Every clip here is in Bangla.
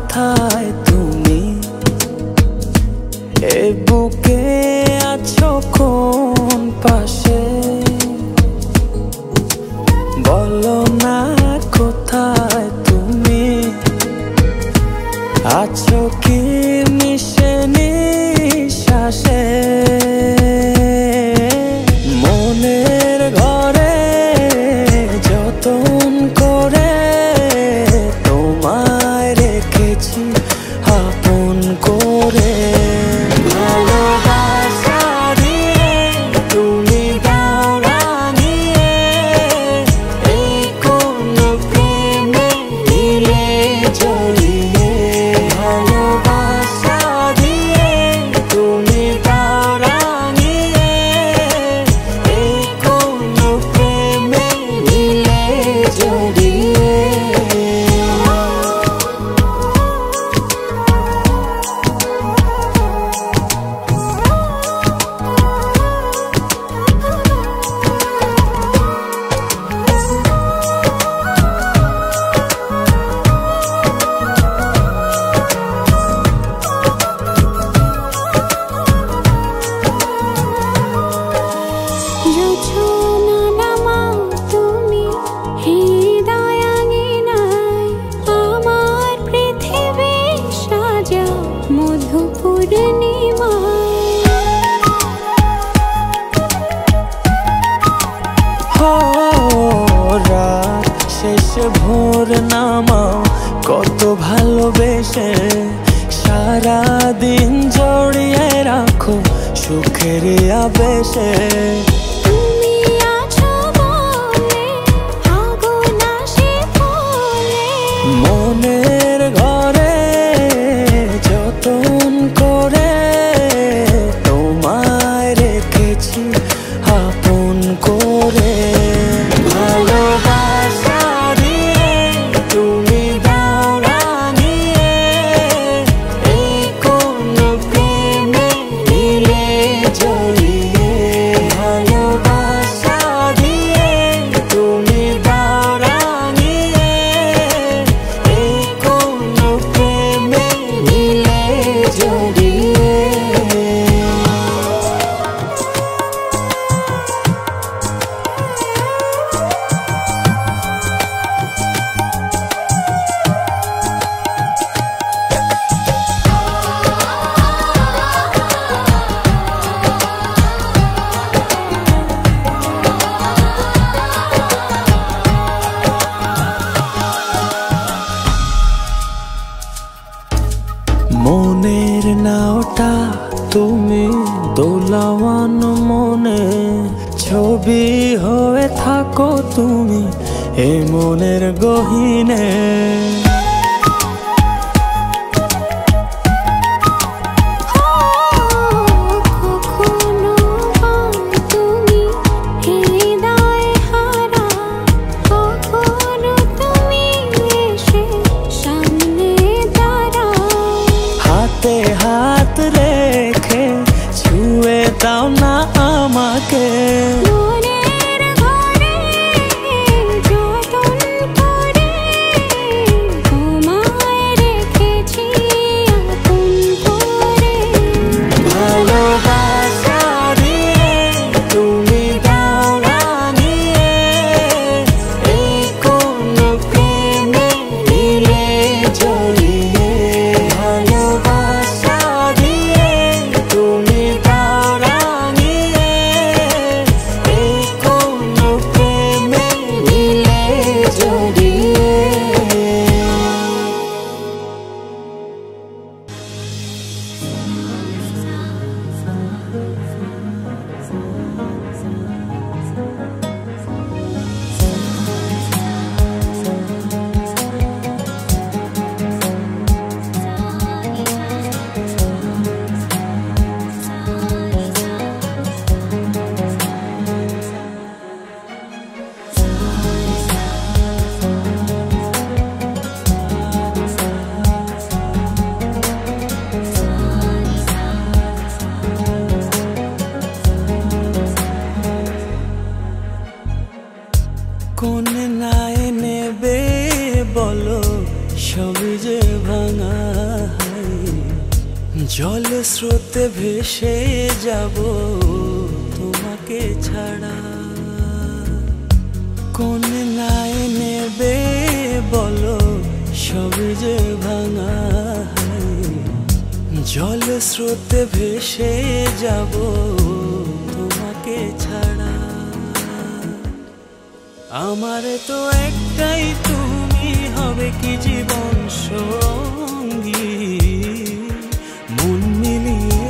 কোথায় তুমি, এ বুকে আছো কোন পাশে, বলো না কোথায় তুমি, আছো কি মিশে নিঃশ্বাসে। মনের ঘরে যতন করে তোমায় রেখেছি আপন করে। ভালোবাসা দিয়ে তুমি দাও রাঙিয়ে, এই কোন প্রেমে দিলে জড়িয়ে। ভালোবাসা দিয়ে তুমি দাও রাঙিয়ে, এই কোন প্রেমে দিলে জড়িয়ে। রাত শেষে ভোর নামাও কত ভালোবেসে, সারাদিন জড়িয়ে রাখো সুখের আবেশে। মনের ঘরে যতন করে তোমায় রেখেছি আপন করে। ভালোবাসা দিয়ে তুমি দাও রাঙিয়ে, এই কোন প্রেমে দিলে জড়িয়ে। ভালোবাসা দিয়ে তুমি দাও রাঙিয়ে, এই কোন প্রেমে দিলে জড়িয়ে। মনের নাওটা তুমি দোলাওয়ান মনে, ছবি হয়ে থাকো তুমি এ মনের গহীনে। হাতে হাত রেখে ছুঁয়ে দাও না আমাকে, মনের ঘরে যতন করে তোমায় রেখেছি আপন করে। ভালোবাসা দিয়ে তুমি দাও রাঙিয়ে, এই কোন প্রেমে দিলে জড়িয়ে। ভালোবাসা দিয়ে ভাঙা জল স্রোতে ভেসে যাব তোমাকে ছাড়া। কোন নাই নেবে বলো সবই যে ভাঙা জল স্রোতে ভেসে যাব তোমাকে ছাড়া। আমার তো একটাই তুমি হবে কি জীবন সঙ্গী, মন মিলিয়ে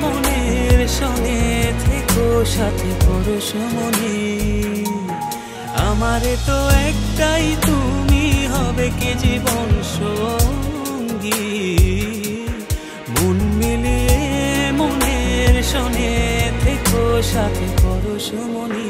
মনের সঙ্গে থেকো সাথে পরশমণি। আমার তো একটাই তুমি হবে কি জীবন সঙ্গী, মন মিলিয়ে মনের সঙ্গে থেকো সাথে পরশমণি।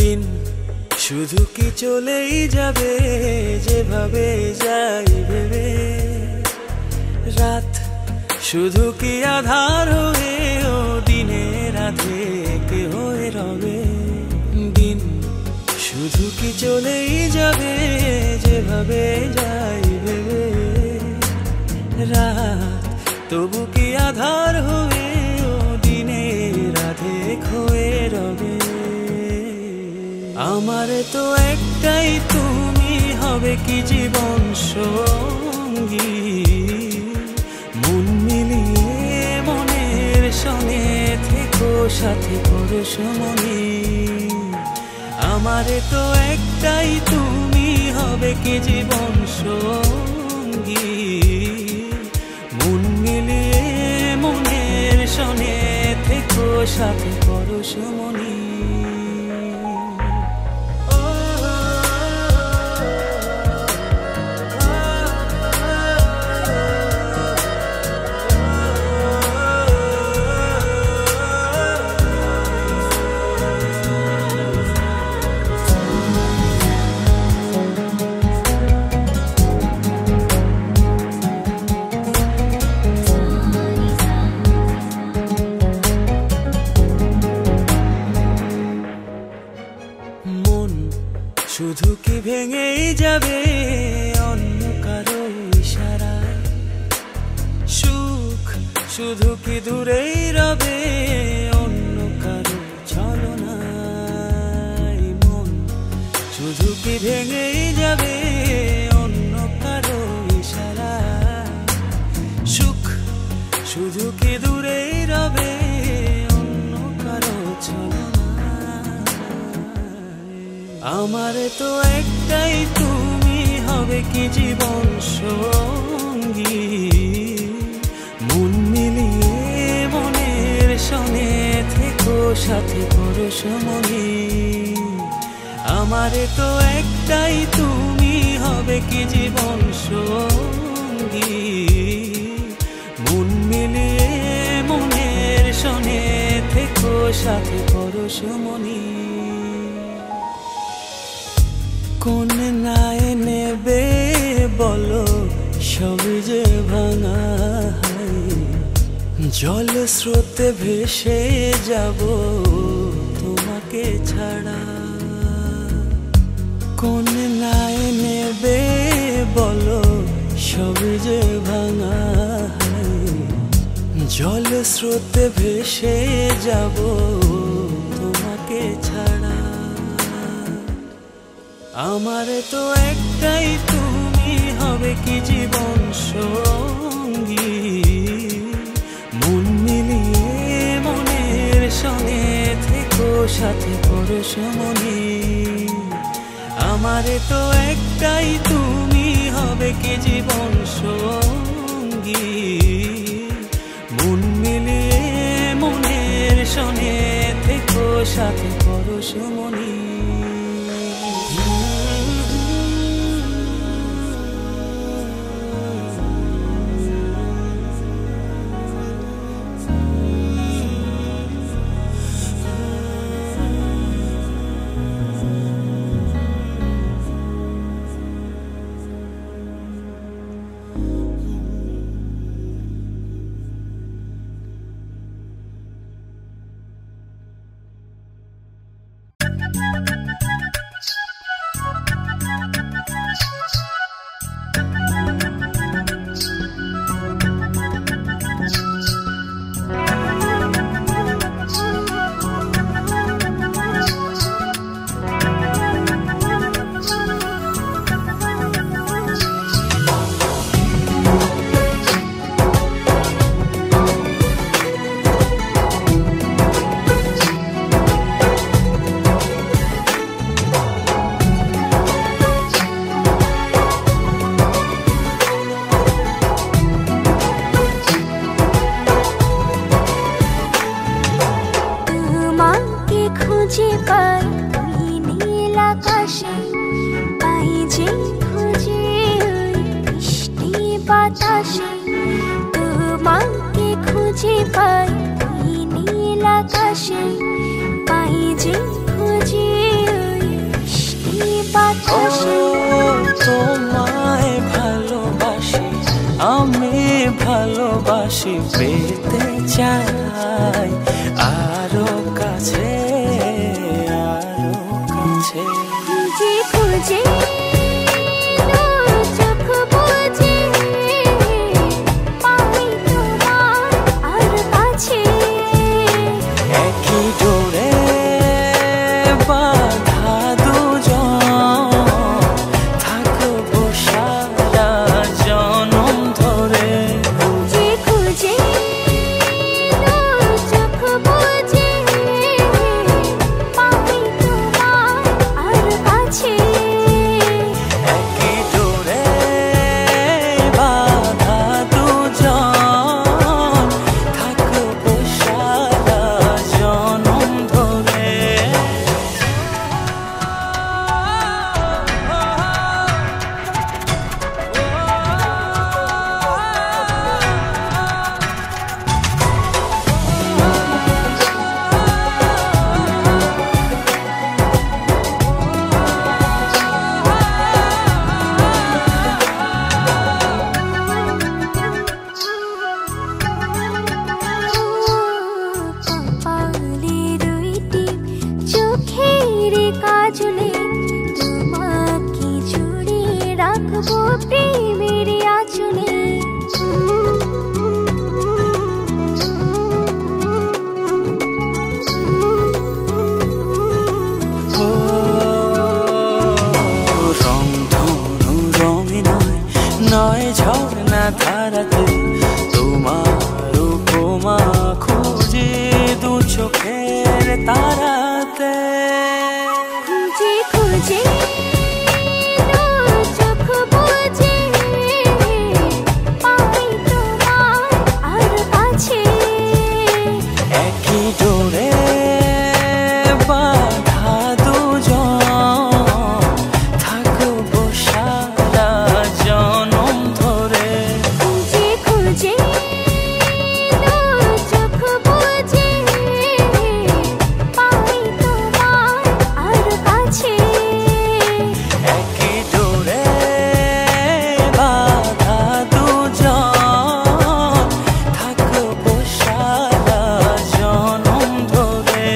দিন শুধু কি চলেই যাবে যেভাবে যাই ভেবে, রাত শুধু কি আধার হয়ে ও দিনের রাধে কে হয়ে রবে। দিন শুধু কি চলেই যাবে যেভাবে যাই ভেবে, রাত তবু কি আধার হয়ে ও দিনের রাধে হয়ে রবে। আমার তো একটাই তুমি হবে কি জীবন সঙ্গী, মন মিলিয়ে মনের সঙ্গে থেকো সাথে পরশমণি। আমার তো একটাই তুমি হবে কি জীবন সঙ্গী, মন মিলিয়ে মনের সঙ্গে থেকো সাথে পরশমণি। শুধু কি ভেঙেই যাবে অন্য কারো ইশারায়, সুখ শুধু কি দূরেই রবে অন্য কারো ছলনায়। মন শুধু কি ভেঙেই যাবে অন্য কারো ইশারায়, সুখ শুধু কি দূরেই রবে অন্য কারো ছলনায়। আমার তো একটাই তুমি হবে কি জীবন সঙ্গী, মন মিলিয়ে মনের সঙ্গে থেকো সাথে পরশমণি। আমার তো একটাই তুমি হবে কি জীবন সঙ্গী, মন মিলিয়ে মনের সঙ্গে থেকো সাথে পরশমণি। কোন নাই নেবে বলো সবই যে ভাঙা জল স্রোতে ভেসে যাব তোমাকে ছাড়া। কোন নাই নেবে বলো সবই যে ভাঙা জল স্রোতে ভেসে যাব তোমাকে ছাড়া। আমার তো একটাই তুমি হবে কি জীবন সঙ্গী, মন মিলিয়ে মনের সঙ্গে থেকো সাথে পরশমণি। আমার তো একটাই তুমি হবে কি জীবন সঙ্গী, মন মিলিয়ে মনের সঙ্গে থেকো সাথে পরশমণি। বাতাসে তোমাকে খুঁজে পাই নীল আকাশে পাই যে খুঁজে ওই মিষ্টি বাতাসে তোমায় ভালোবাসি আমি ভালোবাসি পেতে চাই আরো কাছে আরো কাছে খুঁজে খুঁজে চোখ বুজে পাই তোমার আর কাছে একই ডোরে বাঁধা দুজন থাকবো সারা জনম ধরে খুঁজে খুঁজে চোখ বুজে পাই তোমার আর কাছে একই ডোরে বাঁধা দুজন থাকবো সারা জনম ধরে কপালে দুইটি চোখের কাজলে তোমাকে জুড়ে রাখবো প্রেমের আঁচলে রংধনু রঙে নয় নয় ঝর্ণা ধারাতে তোমার উপমা খুঁজে দু চোখের তারাতে খুঁজে খুঁজে চোখ বুজে পাই তোমার আর কাছে একই ডোরে বাঁধা দুজন থাকবো সারা জনম ধরে খুঁজে খুঁজে চোখ বুজে পাই তোমার আর কাছে একই ডোরে বাঁধা দুজন থাকবো সারা জনম ধরে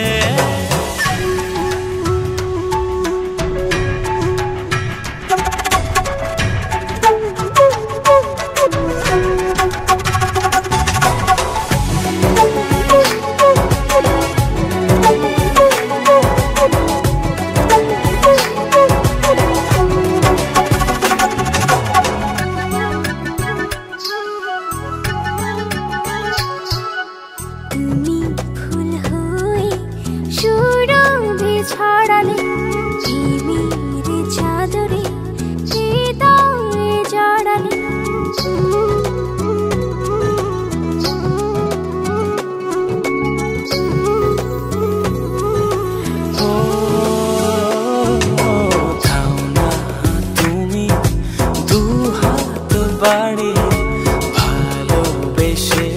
তুমি ফুল হয়ে সুরভি ছড়ালে প্রেমের চাদরে হৃদয়ে জড়ালে ও থাও না তুমি দু হাত বাড়িয়ে ভালোবেসে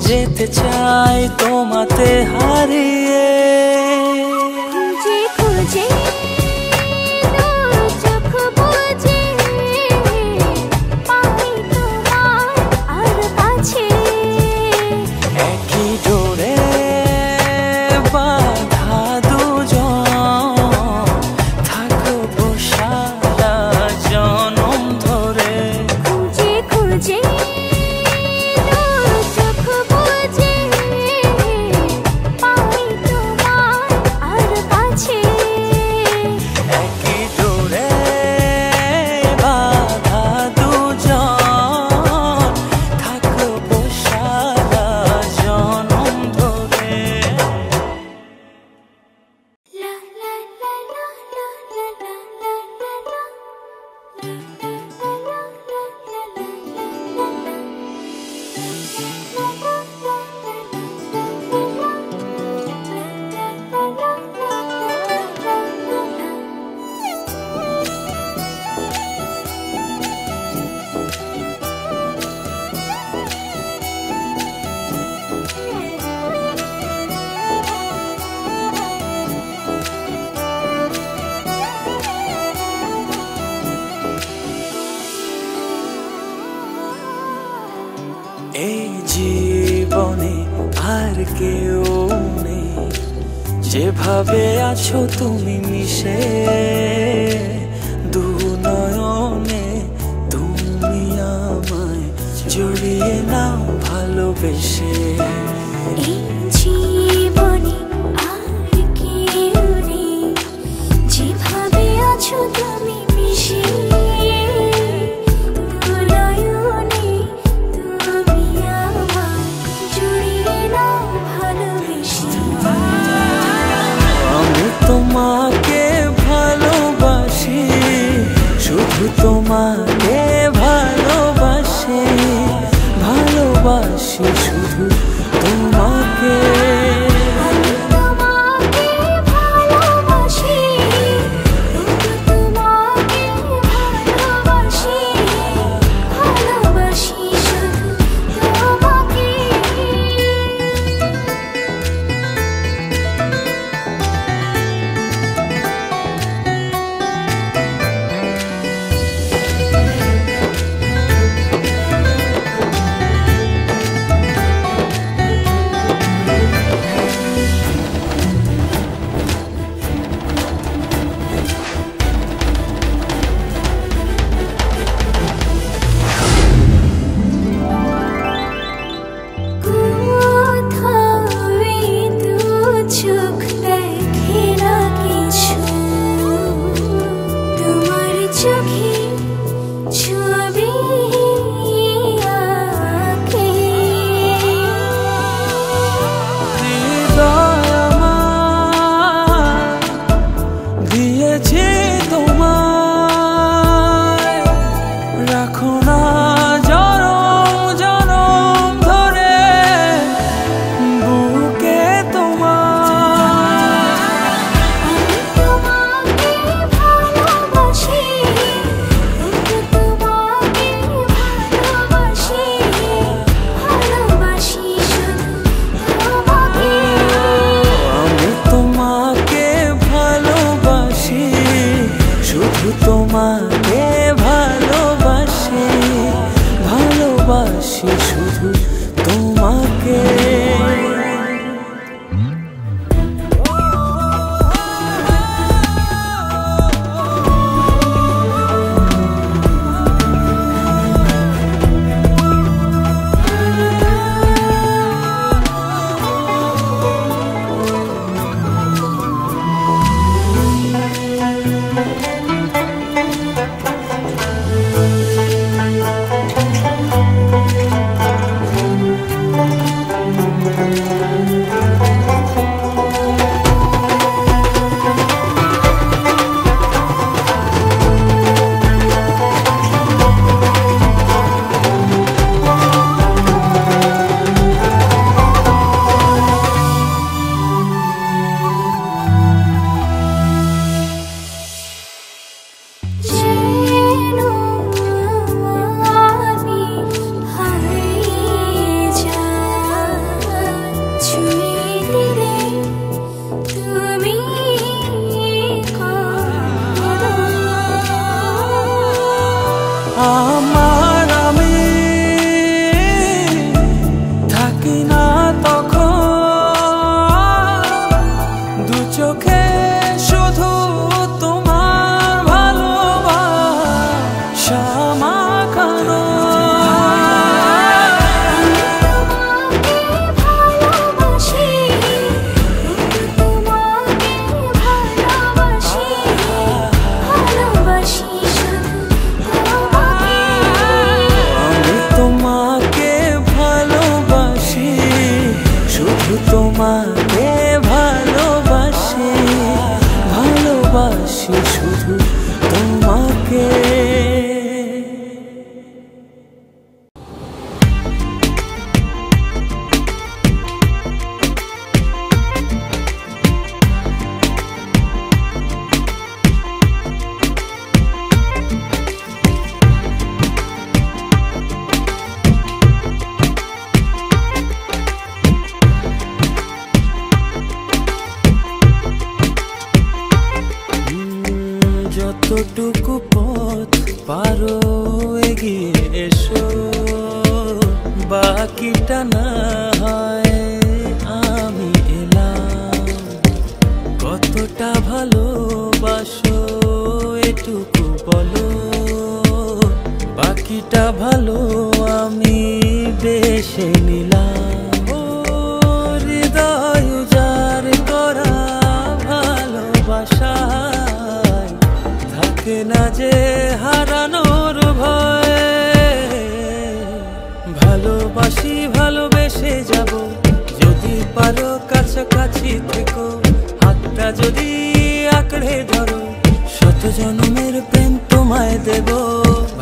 যেতে চাই তোমাতে হারিয়ে খুঁজে খুঁজে চোখ বুজে পাই তোমার আর কাছে একই ডোরে বাঁধা দুজন থাকবো সারা জনম ধরে খুঁজে খুঁজে চোখ বুজে পাই এই জীবনে আর কেউ নেই যেভাবে আছো তুমি মিশে দু নয়নে তুমি আমায় জড়িয়ে নাও ভালোবেসে এই জীবনে আর কেউ নেই যেভাবে আছো তুমি মিশে দু নয়নে তুমি আমায় জড়িয়ে নাও ভালোবেসে আমি তোমাকে ভালোবাসি শুধু তোমাকে ভালোবাসি ভালোবাসি শুধু তোমাকে আমি তোমাকে ভালোবাসি শুধু তোমাকে ভালোবাসি ভালোবাসি শুধু তোমাকে তোমাকে ভালোবাসি ভালোবাসি শুধু তোমাকে আমার আমি থাকি না তখন দু চোখে শুধু তোমার ভালোবাসা মাখানো তোমাকে ভালোবাসি ভালোবাসি শুধু তোমাকে যতটুকু পথ পারো এগিয়ে এসো বাকি বাকিটা না হয় আমি এলাম। কতটা ভালোবাসো এটুকু বলো, বাকিটা ভালো আমি বেশে নিলাম। ও হৃদয় উজাড় করা ভালোবাসায় থাকে না যে হারানোর ভয়। ভালোবাসি ভালোবেসে যাব, যদি পারো কাছাকাছি থেকো, হাতটা যদি আঁকড়ে ধরো, শত জন্মের প্রেম তোমায় দেব।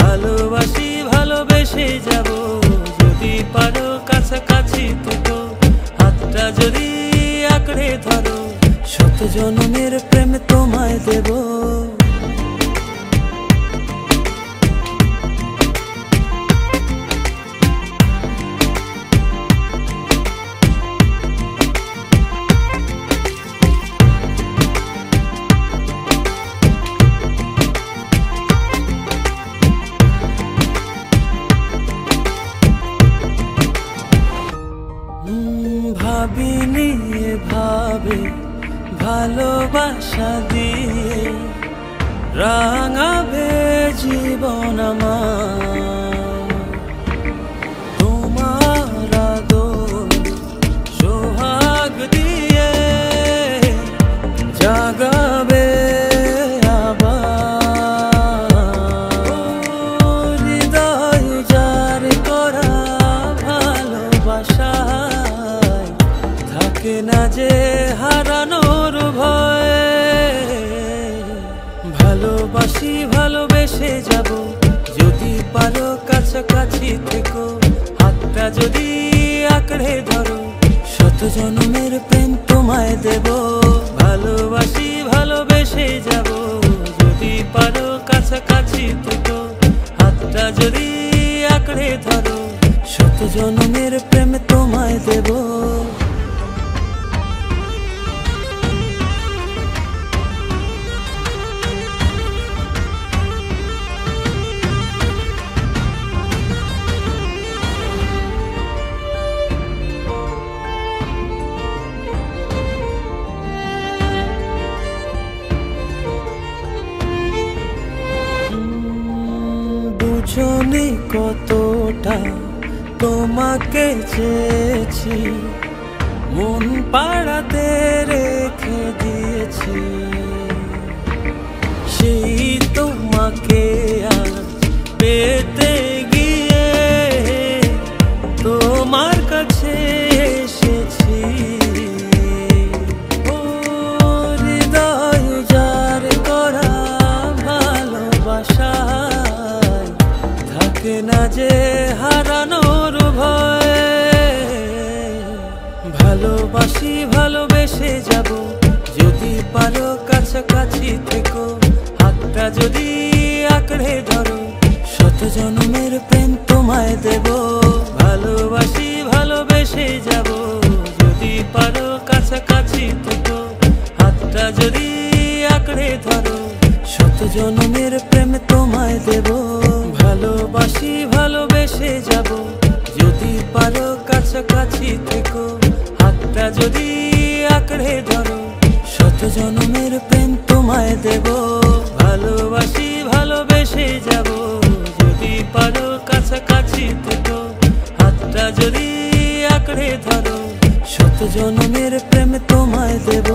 ভালোবাসি ভালোবেসে যাব, যদি পারো কাছাকাছি থেকো, হাতটা যদি আঁকড়ে ধরো, শত জন্মের প্রেম তোমায় দেব। ভাবিনি এভাবে ভালোবাসা দিয়ে রাঙাবে জীবন আমার। তোমার আদর সোহাগ দিয়ে জাগাবে আবার। হৃদয় উজাড় করা ভালোবাসা থাকে না যে হারানোর ভয়। ভালোবাসি ভালোবেসে যাব, যদি পারো কাছাকাছি থেকো, হাতটা যদি আঁকড়ে ধরো, শত জন্মের প্রেম তোমায় দেব। ভালোবাসি ভালোবেসে যাব, যদি পারো কাছাকাছি থেকো, হাতটা যদি আঁকড়ে ধরো, শত জন্মের প্রেম তোমায় দেব। বুঝনি কতটা তোমাকে চেয়েছি, মন পাড়াতে রেখে দিয়েছি। সেই তোমাকে আজ পেতে গিয়ে তোমার কাছে এসেছি। ও হৃদয় উজাড় করা ভালোবাসা থাকে না যে হারানোর ভয়। ভালোবাসি ভালোবেসে যাব, যদি পারো কাছাকাছি থেকো, হাতটা যদি আঁকড়ে ধরো, শত জন্মের প্রেম তোমায় দেব। ভালোবাসি ভালোবেসে যাব, যদি পারো কাছাকাছি থেকো, হাতটা যদি আঁকড়ে ধরো, শত জন্মের প্রেম তোমায় দেব। ভালোবাসি ভালোবেসে যাব, যদি পারো কাছাকাছি থেকো, হাতটা যদি আঁকড়ে ধরো, শত জন্মের প্রেম তোমায় দেব। ভালোবাসি ভালোবেসে যাব, যদি পারো কাছাকাছি থেকো, হাতটা যদি আঁকড়ে ধরো, শত জন্মের প্রেম তোমায় দেব।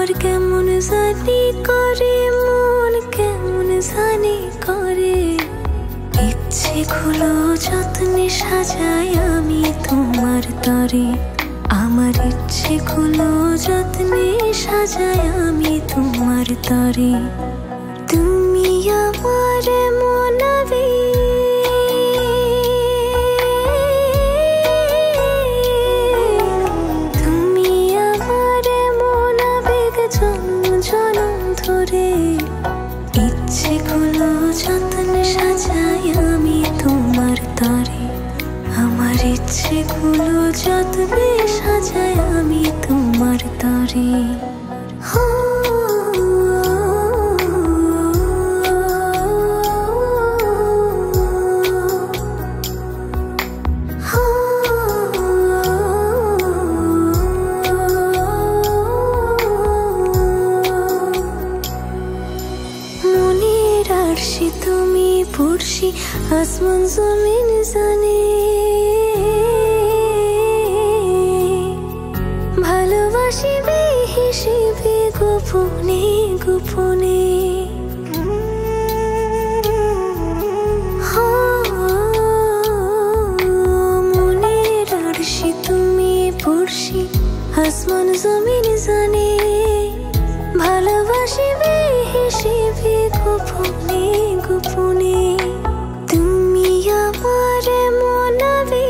আমার কেমন জানি করে মন, কেমন জানি করে। ইচ্ছেগুলো যত্নে সাজাই আমি তোমার তরে, আমার ইচ্ছেগুলো যত্নে সাজাই আমি তোমার তরে। তুমি আমার মনাবে, তুমি আমার মনাবেগ জন্ম জনম ধরে। ইচ্ছেগুলো যত্নে সাজাই আমি তোমার তরে, আমার ইচ্ছেগুলো যত্নে সাজাই আমি তোমার তরে। মনের আরশি তুমি পড়শি, আসমান জমিন জানে। ভালোবাসি বেহিসেবে গোপনে গোপনে। মনের আরশি তুমি পড়শি, আসমান জমিন জানে। ভালোবাসি বেহিসেবে গোপনে গোপনে। তুমি আমার মনাবে,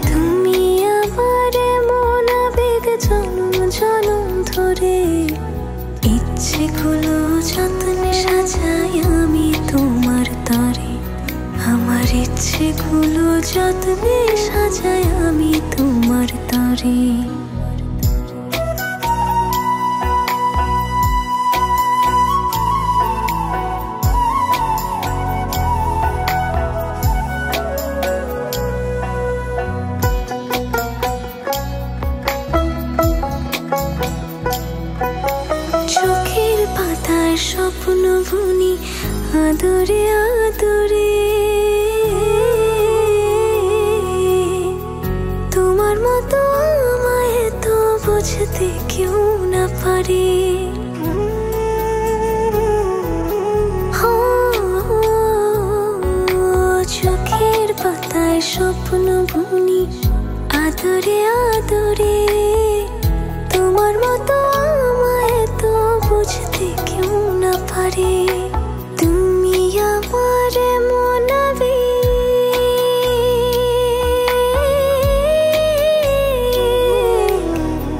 তুমি আমার মনাবেগ জন্ম জনম ধরে। ইচ্ছেগুলো যত্নে সাজাই আমি তোমার তরে, আমার ইচ্ছেগুলো যত্নে সাজাই আমি তোমার তরে। চোখের পাতায় স্বপ্ন বুনি আদরে আদরে। তোমার মতো আমায় তো বুঝতে কেউ না পারে। চোখের পাতায় স্বপ্ন বুনি আদরে আদরে। তোমার মতো আমায় তো বুঝতে কেউ না পারে। তুমি আমার মনাবে,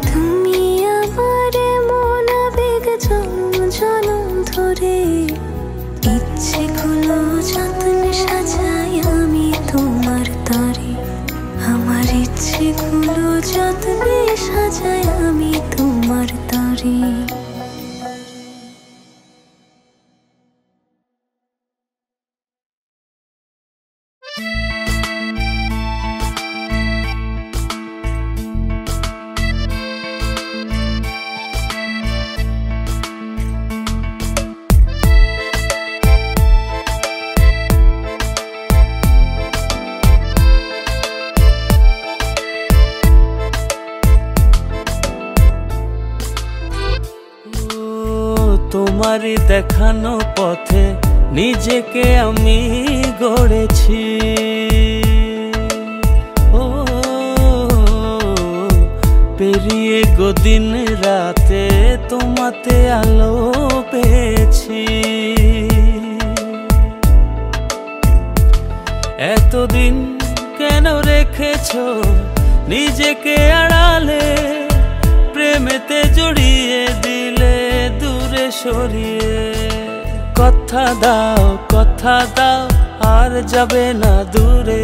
তুমি আমার মনাবেগ জন্ম জনম ধরে। ইচ্ছেগুলো যত্নে সাজাই আমি তোমার তরে, আমার ইচ্ছেগুলো যত্নে সাজাই আমি তোমার তরে। তোমারই দেখানো পথে নিজেকে আমি গড়েছি। ও পেরিয়ে গো দিন রাতে তোমাতে আলো পেয়েছি। এতদিন কেন রেখেছো নিজেকে আড়ালে, প্রেমেতে জড়িয়ে দিলে দূরে সরিয়ে। কথা দাও আর যাবে না দূরে,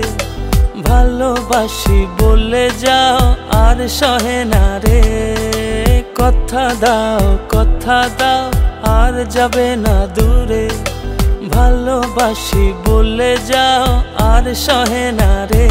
ভালোবাসি বলে যাও আর সহে না রে। কথা দাও আর যাবে না দূরে, ভালোবাসি বলে যাও আর সহে না রে।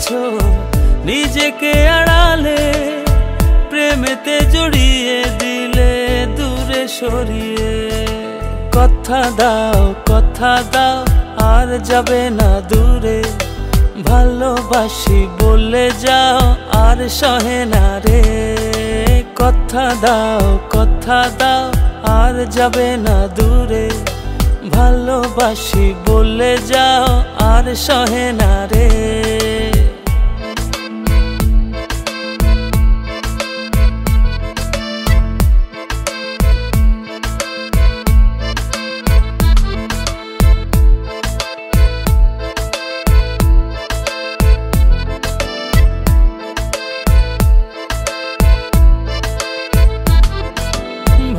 রেখেছো নিজেকে আড়ালে, প্রেমেতে জড়িয়ে দিলে দূরে সরিয়ে। কথা দাও আর যাবে না দূরে, ভালোবাসি বলে যাও আর সহে না রে। কথা দাও আর যাবে না দূরে, ভালোবাসি বলে যাও আর সহে না রে।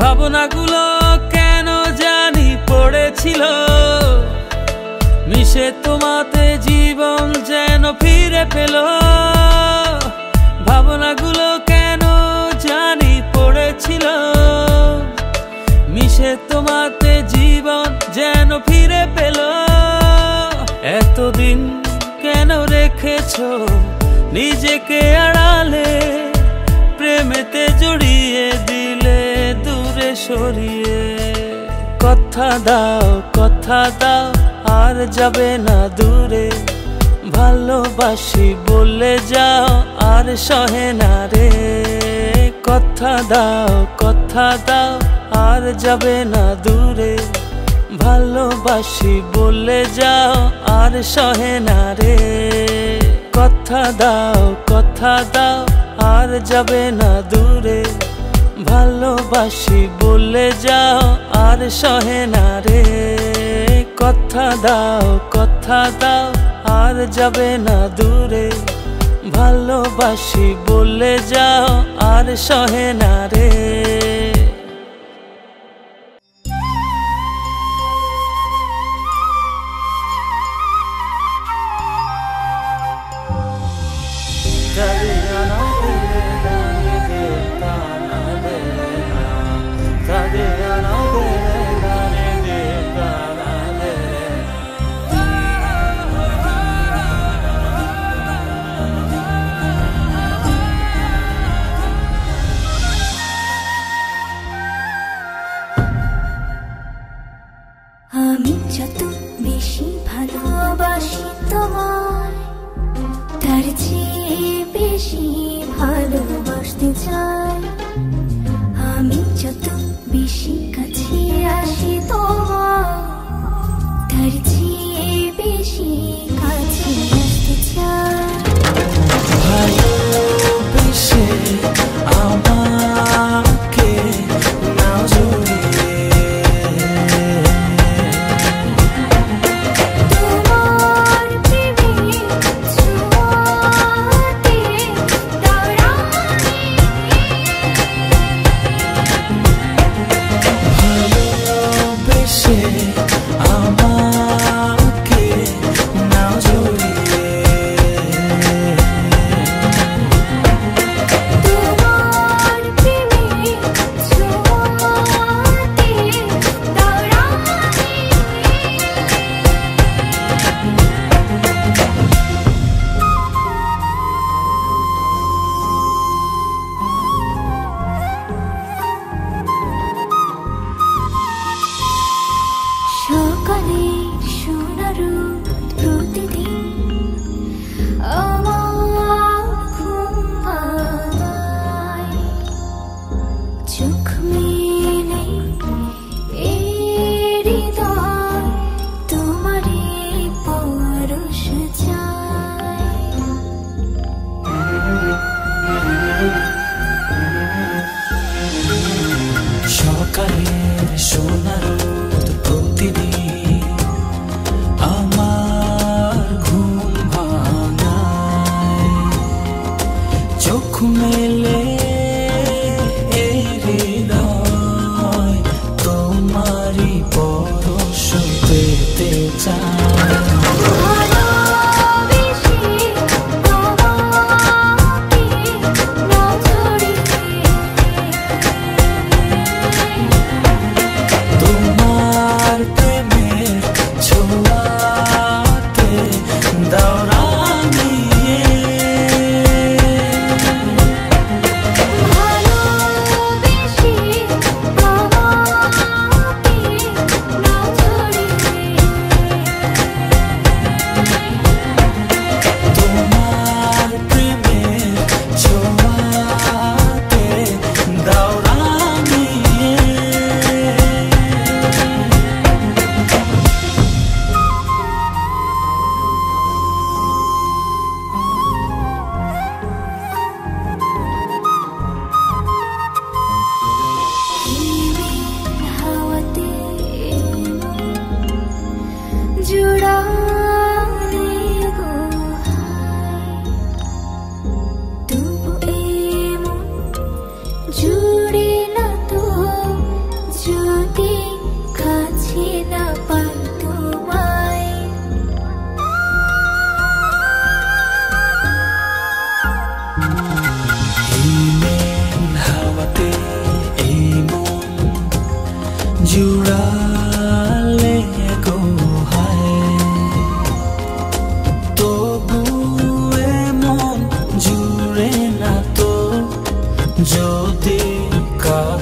ভাবনাগুলো কেন জানি পড়েছিল মিশে, তোমাতে জীবন যেন ফিরে পেল। ভাবনাগুলো কেন জানি পড়েছিল মিশে, তোমাতে জীবন যেন ফিরে পেল। এতদিন কেন রেখেছো নিজেকে আড়ালে, প্রেমেতে জড়িয়ে দিলে দূরে সরিয়ে। কথা দাও আর যাবে না দূরে, ভালোবাসি বলে যাও আর সহে না রে। কথা দাও আর যাবে না দূরে, ভালোবাসি বলে যাও আর সহে না রে। কথা দাও আর যাবে না দূরে, ভালোবাসি বলে যাও আর সহে না রে। কথা দাও আর যাবে না দূরে, ভালোবাসি বলে যাও আর সহে না রে। আমি যত বেশি ভালোবাসি তোমায়, তার চেয়ে বেশি ভালোবাসতে চাই। আমি যত বেশি কাছে আসি তোমার, তার চেয়ে বেশি কাছে আসতে চাই। ভালোবেসে আমাকে নাও জড়িয়ে, তোমার প্রেমে ছোঁয়াতে দাঁড়াই। ভালোবেসে আমাকে নাও জড়িয়ে,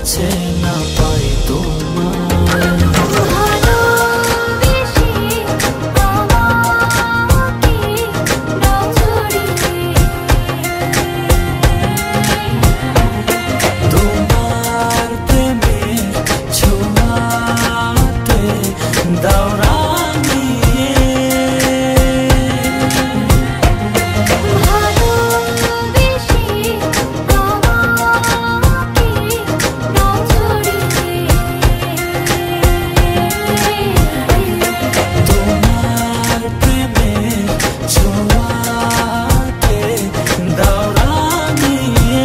কাছে না পাই তোমায়। তোমার প্রেমের ছোঁয়াতে দাও রাঙিয়ে, তোমার প্রেমের ছোঁয়াতে দাও রাঙিয়ে।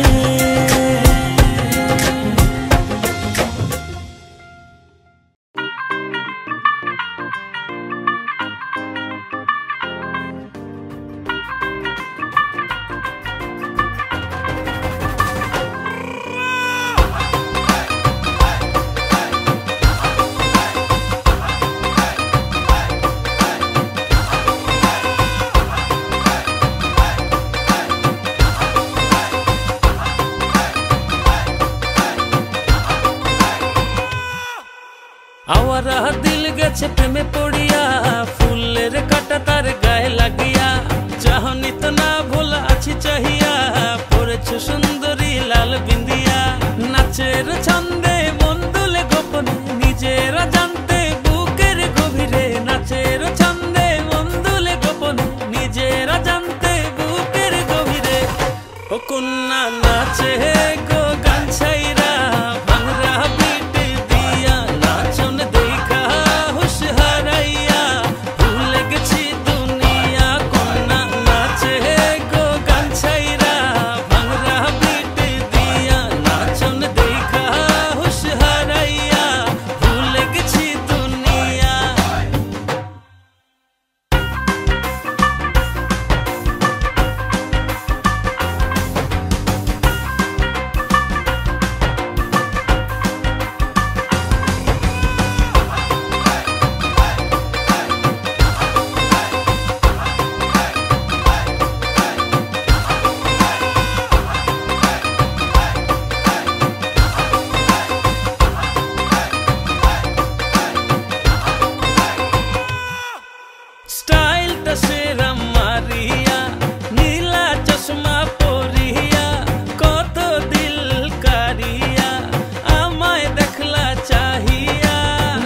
আওয়ারা দিল গেছে প্রেমে পড়িয়া, ফুলের কাটা তার গায়ে লাগিয়া, চাহনি তো না ভোলা আছি চাহিয়া, পড়েছ সুন্দরী লাল বিন্দিয়া। নাচের ছন্দে মন দুলে গোপনে নিজেরা জানতে বুকের গভীরে, নাচের ছন্দে মন দুলে গোপনে নিজেরা জানতে বুকের গভীরে। ও কন্যা নাচে গো গান ছাইরা, ভাঙরা পিট দিয়া নাচন দেখা হুশ হারাইয়া, ভুলে গেছি দুনিয়া। কন্যা নাচে গো গান ছাইরা, ভাঙরা পিট দিয়া নাচন দেখা হুশ হারাইয়া, ভুলে গেছি দুনিয়া। স্টাইলটা সেরা মারিয়া, নীলা চশমা পরিয়া, কত দিল কারিয়া, আমায় দেখলা চাহিয়া।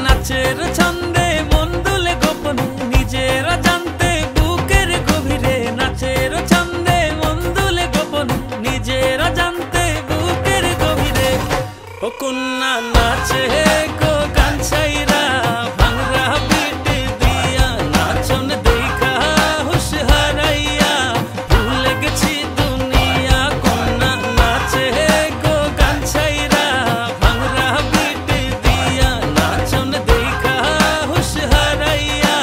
নাচের ছন্দে মন দুলে গোপনে নিজেরা জানতে বুকের গভীরে, নাচের ছন্দে মন দুলে গোপনে নিজেরা জানতে বুকের গভীরে। ও কন্যা নাচে গো গান ছাইরা, ভাঙরা পিট দিয়া নাচন দেখা হুশ হারাইয়া, ভুলে গেছি দুনিয়া। কন্যা নাচে গো গান ছাইরা, ভাঙরা পিট দিয়া নাচন দেখা হুশ হারাইয়া,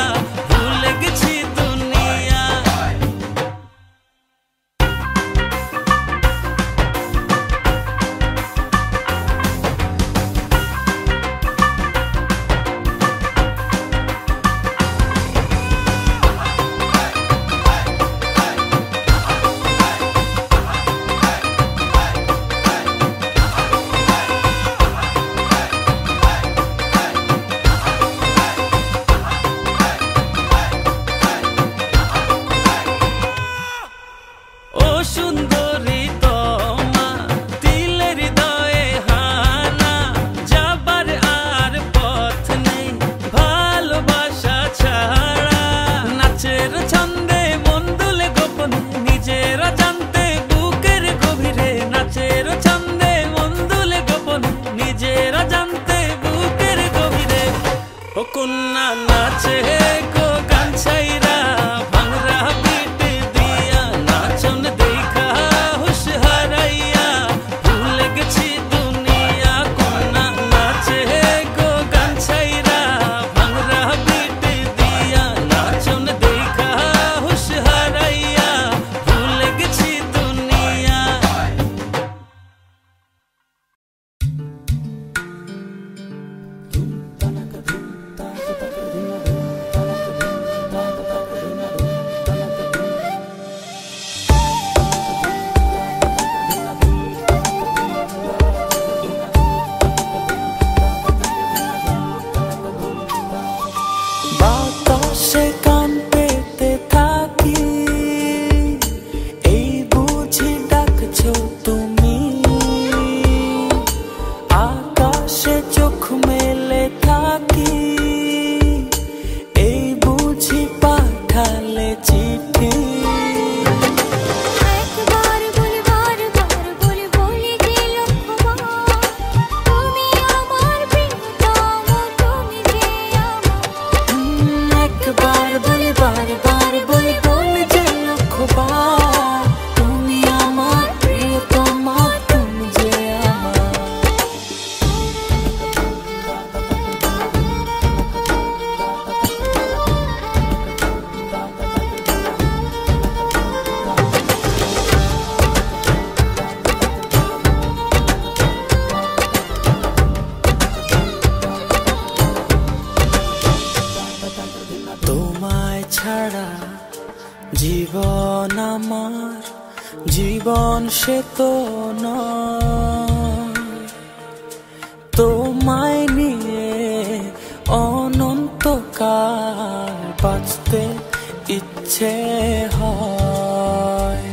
ভুলে গেছি দুনিয়া। ও সুন্দরী তোমা, দিলের হৃদয়ে হানা, যাবার আর পথ নেই ভালোবাসা ছাড়া। নাচের ছন্দে মন দুলে গোপনে নিজেরা জানতে বুকের গভীরে, নাচের ছন্দে মন দুলে গোপনে নিজেরা জানতে বুকের গভীরে। ও কন্যা নাচে গো গান ছাইরা, ভাঙরা পিট দিয়া নাচন দেখা হুশ হারাইয়া, ভুলে গেছি দুনিয়া। কন্যা নাচে গো গান ছাইরা, ভাঙরা পিট দিয়া নাচন দেখা হুশ হারাইয়া, ভুলে গেছি জীবন আমার জীবন সে তো নয়, তোমায় নিয়ে অনন্তকাল বাঁচতে ইচ্ছে হয়।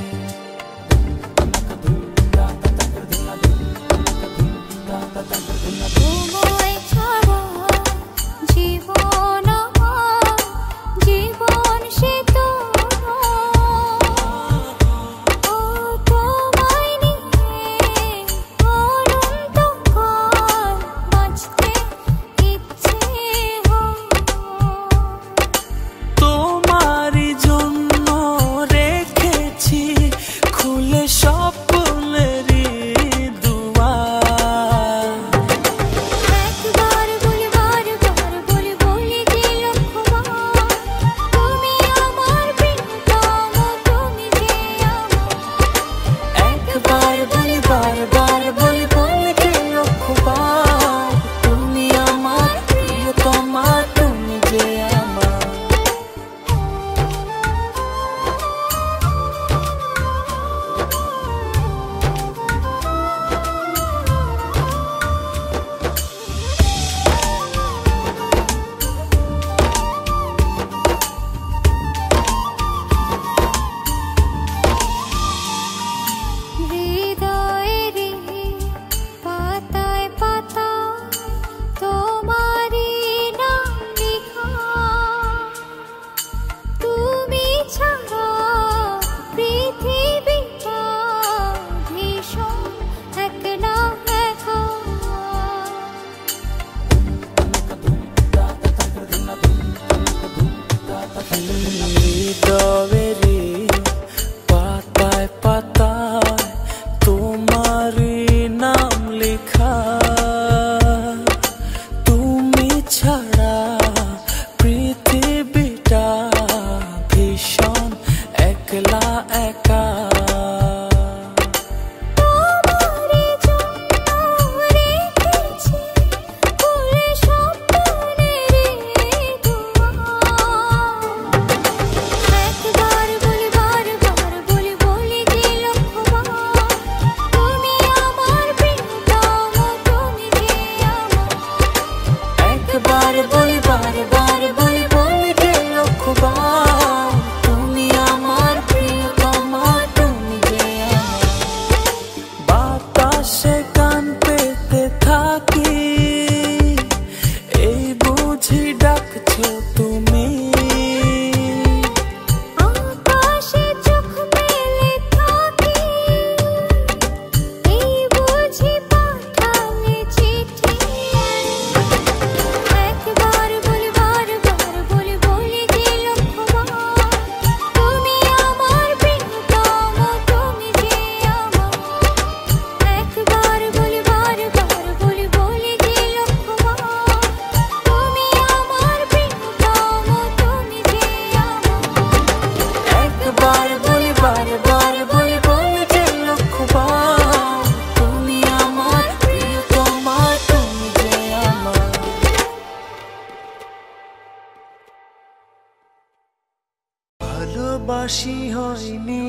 ভালোবাসি হয়নি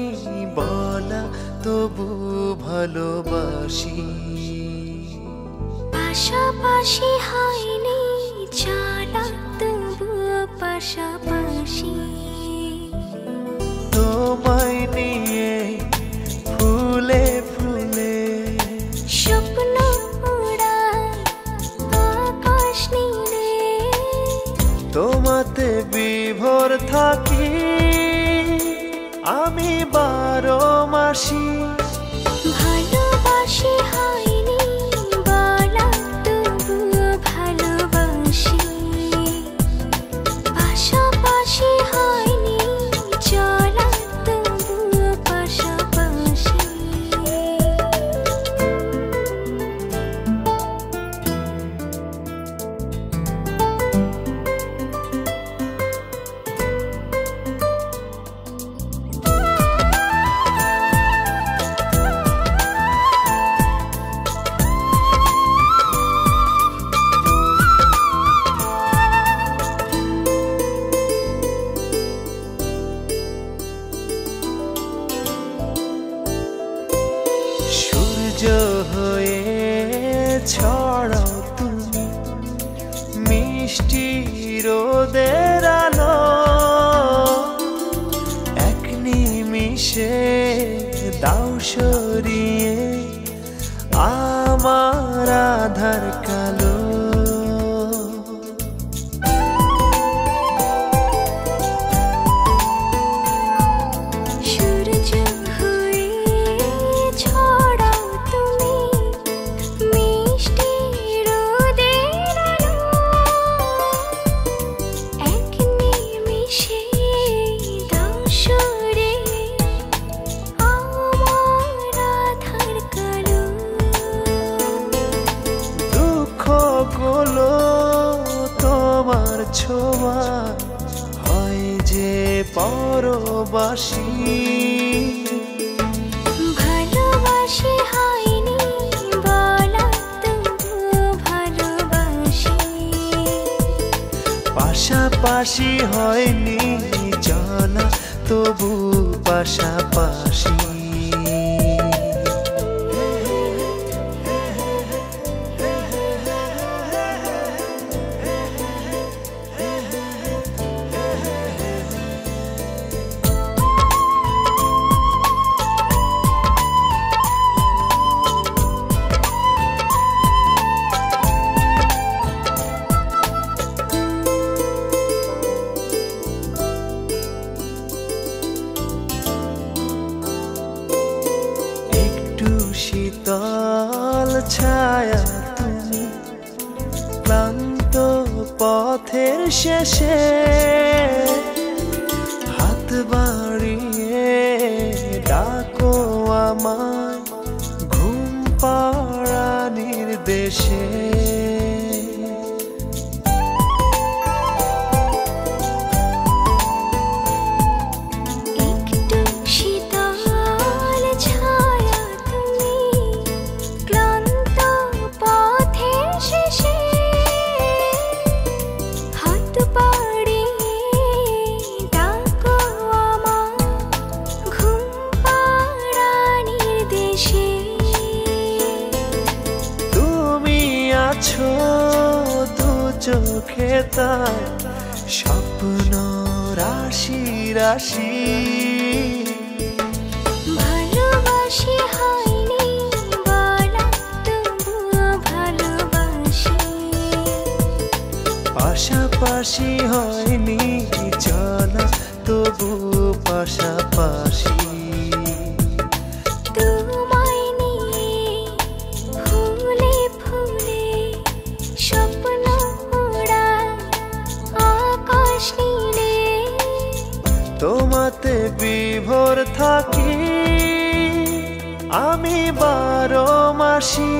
বলা তবু ভালোবাসি, পাশাপাশি হয়নি চলা তবু পাশাপাশি, তোমায় নিয়ে ফুলে ফুলে স্বপ্ন উড়ায় আকাশ নীলে, তোমাতে বিভোর থাকি আমি 12 মাসি। ভালোবাসি হয়নি বলা তবু ভালোবাসি, পাশাপাশি হয়নি চলা তবু পাশাপাশি। ছড়াও তুমি মিষ্টি রোদের আলো এক নিমিষে দাও সরিয়ে আমার আধার কালো তোমার ছোঁয়া হয় যে পরবাসী ভালোবাসি হয়নি বলা তবু ভালোবাসি পাশাপাশি হয়নি জানা তবু পাশাপাশি শীতল ছায়া তুমি ক্লান্ত পথের শেষে হাত বাড়িয়ে ডাকো আমায় ঘুম পাড়ানির দেশে চোখে তার স্বপ্ন রাশি রাশি ভালোবাসি হয়নি বলা তবু ভালোবাসি পাশাপাশি হয়নি জানা তবু পাশাপাশি তোমাতে বিভোর থাকি আমি 12 মাসি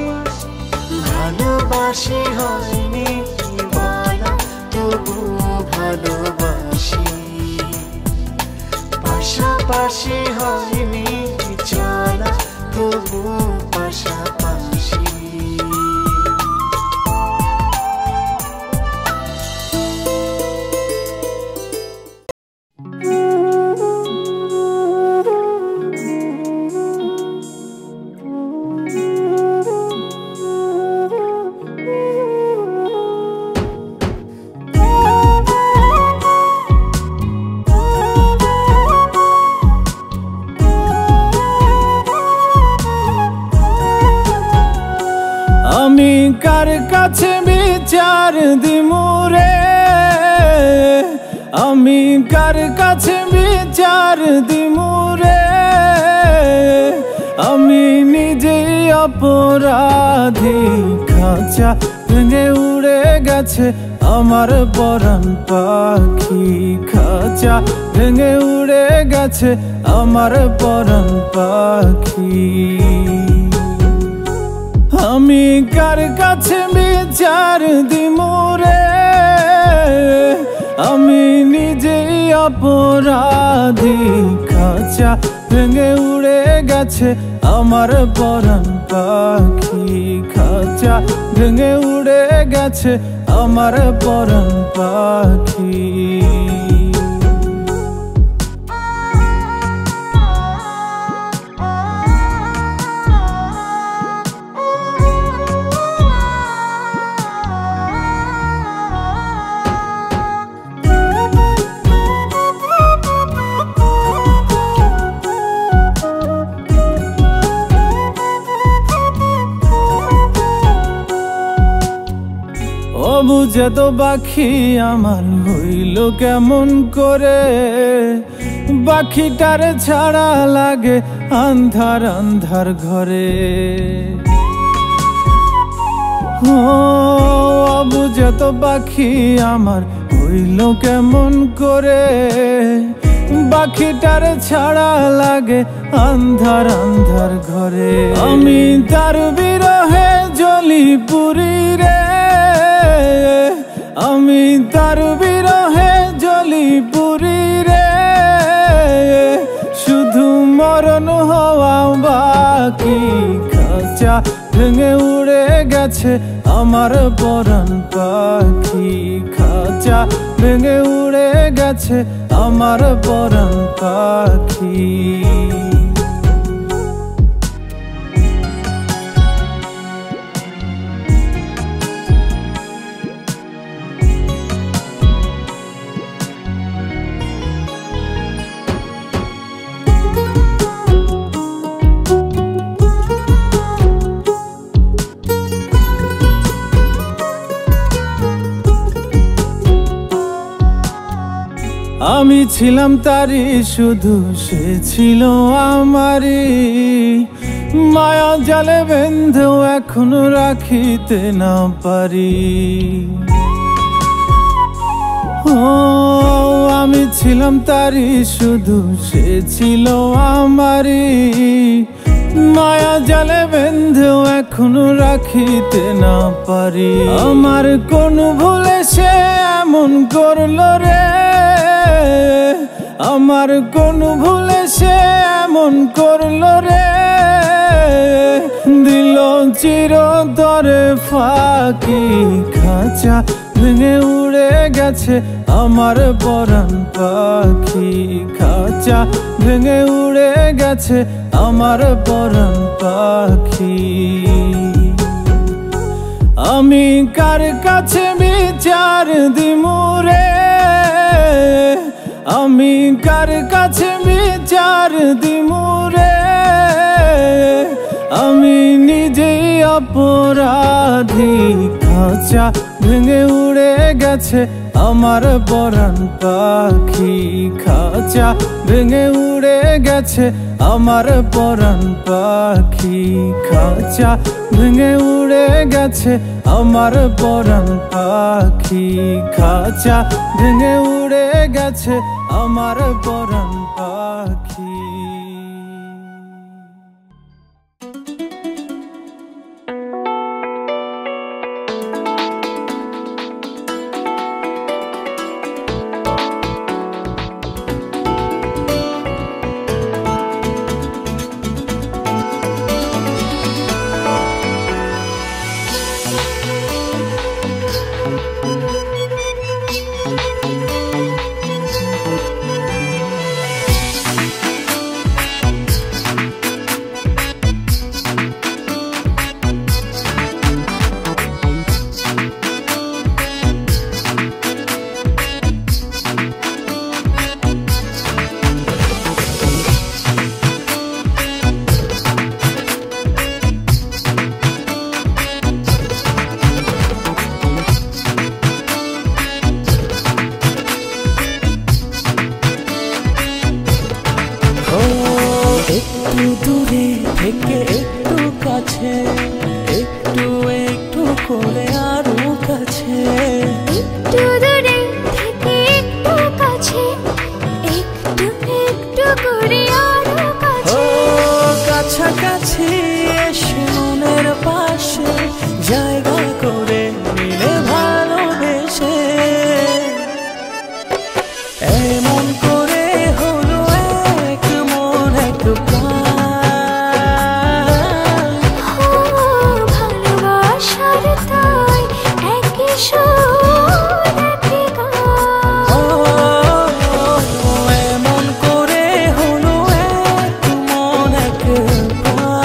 ভালোবাসি হয়নি বলা তবু ভালোবাসি পাশাপাশি হয়নি চলা তবু পাশাপাশি আমি কার কাছে বিচার দিমুরে আমি কার কাছে বিচার দিমুরে আমি নিজে অপরাধী খাঁচা ভেঙে উড়ে গেছে আমার পরাণ পাখি খাঁচা ভেঙে উড়ে গেছে আমার পরাণ পাখি আমি কার কাছে বিচার দিমুরে আমি নিজেই অপরাধী খাঁচা ভেঙে উড়ে গেছে আমার পরাণ পাখি খাঁচা ভেঙে উড়ে গেছে আমার পরাণ পাখি বুঝে তো পাখি আমার হইল কেমন করে, পাখিটার ছাড়া লাগে আন্ধার আন্ধার ঘরে। বুঝে তো পাখি আমার হইল কেমন করে, পাখিটার ছাড়া লাগে আন্ধার আন্ধার ঘরে। আমি তার বিরহে জ্বলি পুরি রে, আমি তার বিরহে জ্বলি পুরি রে, শুধু মরণ হওয়া বাকি। খাঁচা ভেঙে উড়ে গেছে আমার পরাণ পাখি, খাঁচা ভেঙে উড়ে গেছে আমার পরাণ পাখি। আমি ছিলাম তারই, শুধু সে ছিল আমারই। মায়া জালে বেঁধেও এখনো রাখিতে না পারি। আমি ছিলাম তারই, শুধু সে ছিল আমারই। মায়া জালে বেঁধেও এখনো রাখিতে না পারি। আমার কোন ভুলে সে এমন করলো রে, আমার কোন ভুলে সে এমন করলো রে, দিল চিরতরে ফাঁকি। খাঁচা ভেঙে উড়ে গেছে আমার পরাণ পাখি, খাঁচা ভেঙে উড়ে গেছে আমার পরাণ পাখি। আমি কার কাছে বিচার দিমু রে, আমি কার কাছে বিচার দিমু রে, আমি নিজেই অপরাধী। খাঁচা ভেঙে উড়ে গেছে আমার পরাণ পাখি, খাঁচা ভেঙে উড়ে গেছে আমার পরাণ পাখি, খাঁচা ভেঙে উড়ে গেছে আমার পরাণ পাখি, খাঁচা ভেঙে উড়ে গেছে আমার পরাণ পাখি। দূরে থেকে একটু কাছে, একটু একটু করে আরো কাছে, একটু দূরে থেকে একটু কাছে, একটু একটু করে আরো কাছে। কাছাকাছি এসে মনের পাশে জায়গা করে নিলে ভালোবেসে, এমন করে হলো এক মন এক প্রাণ। ভালোবাসার তাই একই সুর একই গান। এমন করে হলো এক মন এক প্রাণ।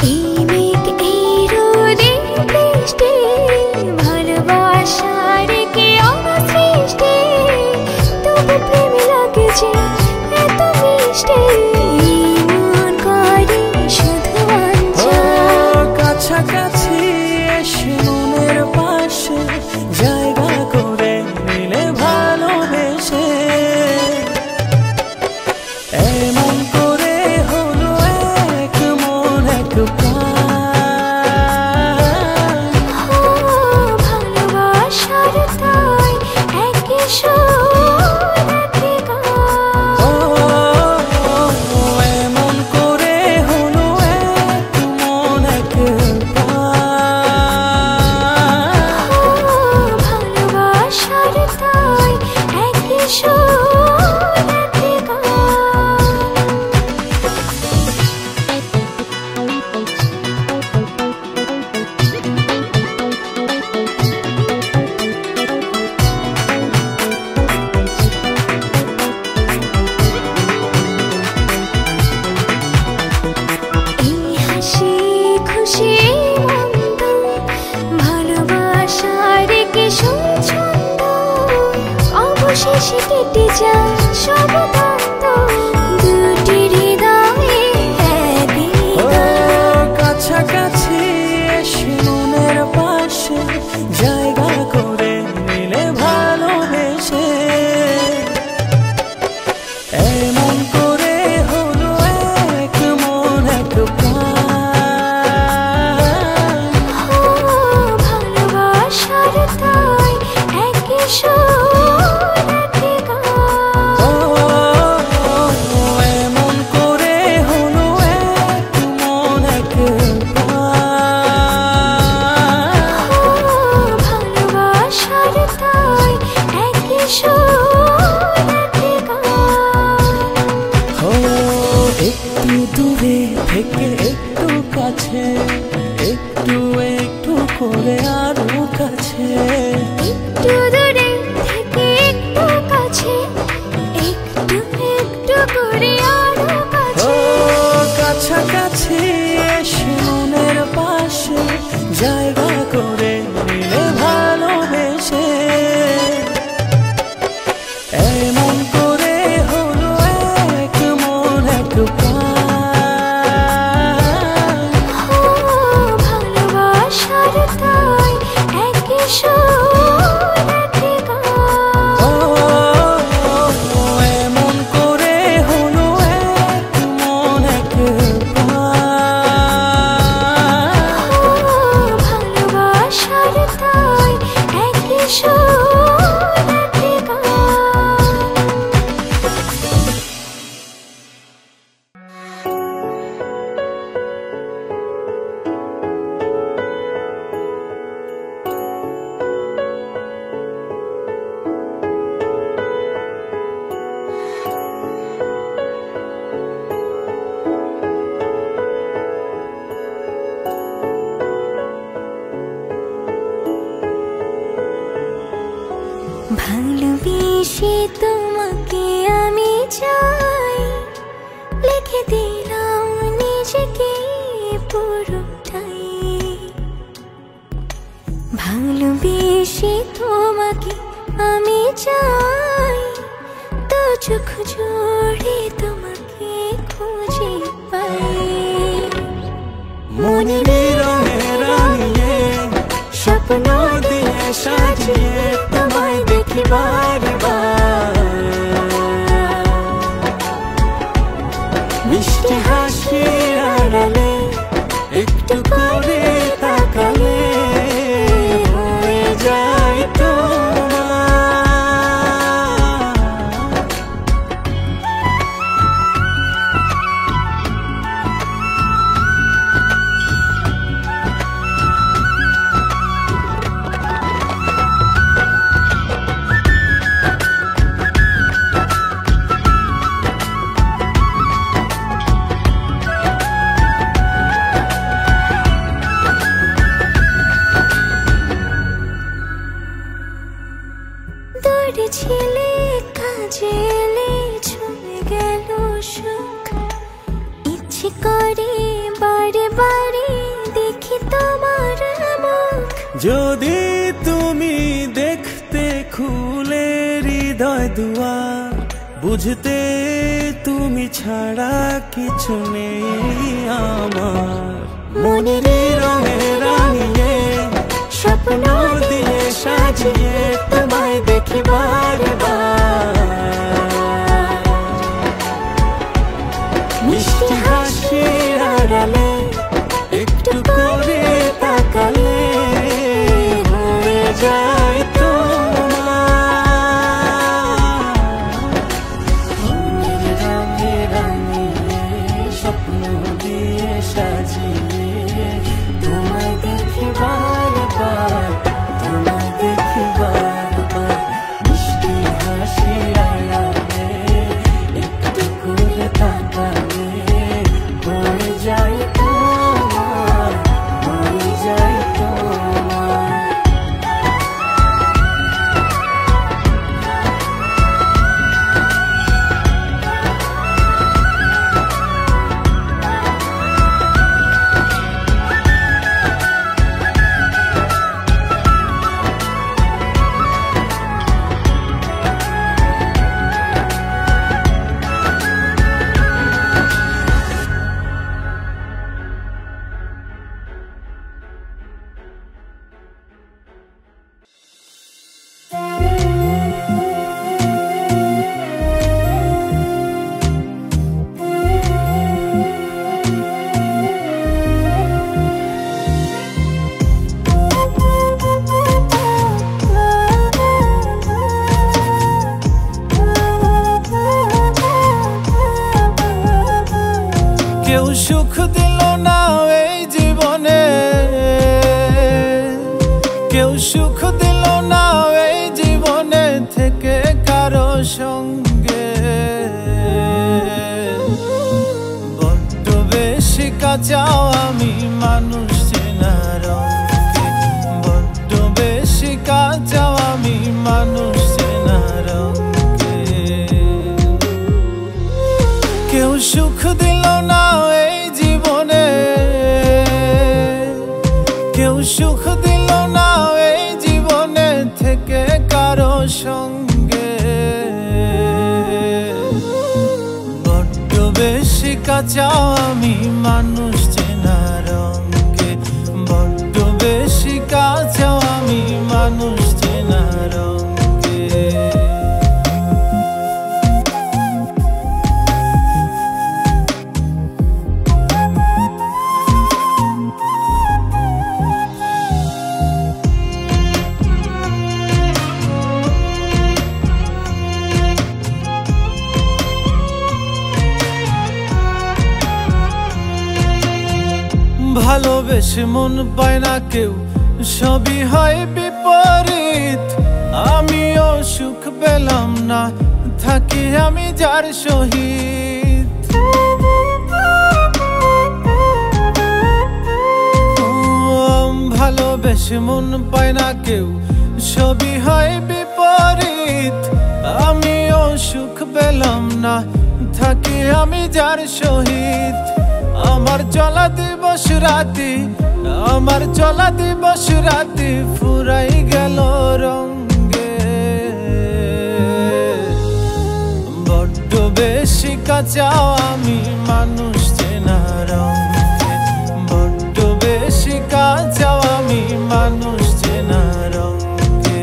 এই মেঘ এই রোদে বৃষ্টি ভালোবাসার কি অসৃষ্টি তবু প্রেম লাগে যে এত মিষ্টি মন করে শুধু অঞ্চল কাছাকাছি এসে মনের পাশে জায়গা করে নিলে ভালোবেসে এমন করে হলো এক মন এক প্রাণ ভালোবাসার তাই একই সুর একই গান এমন করে হলো এক মন এক প্রাণ ভালোবাসার তাই একই সুর একই গান এই হাসি খুশি মন্দ ভালোবাসার কি সুছন্দ অবশেষে কেটে যায় সব দ্বন্দ্ব দুটি হৃদয়ে একই গান কাছাকাছি এসে মনের পাশে জায়গা করে নিলে ভালোবেসে এমন করে হলো এক মন এক প্রাণ ভালোবাসার তাই একই সুর একই গান এমন করে হলো এক মন এক প্রাণ ভালোবাসার তাই একই সুর একই গান একটু দূরে থেকে একটু কাছে একটু একটু করে আরো কাছে একটু দূরে থেকে একটু কাছে একটু একটু করে আরো কাছে কাছাকাছি এসে মনের পাশে জায়গা করে নিলে ভালোবেসে এমন করে হলো এক মন এক প্রাণ ভালোবাসার তাই একই সুর একই গান এমন করে হলো এক মন এক প্রাণ ভালোবাসার তাই একই সুর একই গান ভালোবেসে তোমাকে আমি চাই লিখে দিলাম নিজেকে পুরোটাই ভালোবেসে তোমাকে আমি চাই তো চোখ জোড়ে তোমাকে খুঁজে পাই মনের রঙে রাঙিয়ে স্বপ্ন দিয়ে সাজিয়ে তোমায় দেখি বারবার মিষ্টি হাসির আড়ালে একটু করে তাকালে হয়ে যায় তোমার যদি তুমি দেখতে খুলে হৃদয় দুয়ার, বুঝতে তুমি ছাড়া কিছু নেই আমার। মনের রঙে রাঙিয়ে স্বপ্ন দিয়ে সাজিয়ে তোমায় দেখি বারবার। মিষ্টি হাসির আড়ালে একটু করে তাকালে হয়ে যায় তোমার। রঙে রাঙিয়ে স্বপ্ন দিয়ে সাজিয়ে তোমায় দেখি বারবার, তোমায় দেখি বারবার। মিষ্টি হাসির আড়ালে একটু করে তাকালে হয়ে যায় তোমার, হয়ে যায় তোমার। কেউ সুখ দিল না এই জীবনে, কেউ সুখ দিল না এই জীবনে থেকে কারো সঙ্গে। বড্ড বেশি কাঁচাও আমি মানুষ চেনার অঙ্কে, বড্ড বেশি কাঁচাও আমি মানুষ চেনার অঙ্কে। কেউ সুখ দিল না এই জীবনে, কেউ সুখ দিল না এই জীবনে থেকে কারো সঙ্গে। বড্ড বেশি কাঁচাও আমি মানুষ চেনার অঙ্কে, বড্ড বেশি কাঁচাও আমি মানুষ চেনার অঙ্কে। ভালোবেসে মন পায় না কেউ, সবই হয় বিপরীত। আমিও সুখ পেলাম না, থাকি আমি যার সহিত। ভালোবেসে মন পায় না কেউ, সবই হয় বিপরীত। আমিও সুখ পেলাম না, থাকি আমি যার সহিত। আমার চলা দিবস রাতি, আমার চলা দিবস রাতি ফুরাই গেল রঙে। বড্ড বেশি কাঁচাও আমি মানুষ চেনার অঙ্কে, বড্ড বেশি কাঁচাও আমি মানুষ চেনার অঙ্কে।